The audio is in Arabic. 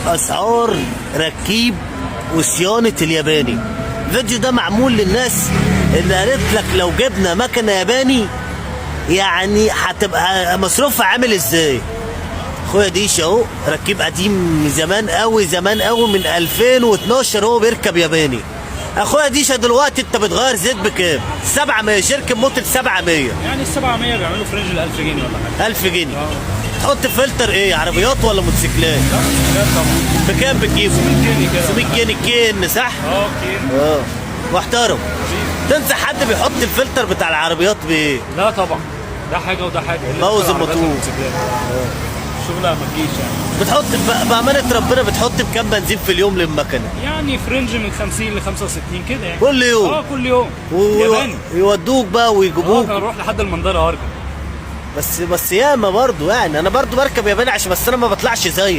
اسعار ركيب وصيانه الياباني. الفيديو ده معمول للناس اللي قالت لك لو جبنا مكنه ياباني يعني هتبقى مصروفها عامل ازاي. اخويا ديش اهو ركيب قديم من زمان قوي، زمان قوي، من 2012 هو بيركب ياباني. اخويا ديشا دلوقتي انت بتغير زيت بكام؟ 700 شركه موتل 700. يعني ال 700 بيعملوا في رينج ال 1000 جنيه ولا حاجه. 1000 جنيه. تحط فلتر ايه؟ عربيات ولا موتوسيكلات؟ لا موتوسيكلات طبعا. بكام بتجيبه؟ 500 جنيه كده. 500 جنيه كين صح؟ كين. محترم. تنصح حد بيحط الفلتر بتاع العربيات بايه؟ لا طبعا، ده حاجه وده حاجه. بوظ الموتور. شغلها ما تجيش يعني. بتحط بأمانة ربنا بتحط بكام بنزين في اليوم للمكنة؟ يعني في رينج من 50 ل 65 كده يعني. كل يوم؟ كل يوم. ياباني. يودوك بقى ويجيبوك؟ هنروح لحد المنظره وارجع. بس ياما برضه يعني انا برضه بركب ياباني عشان بس انا ما بطلعش زيك.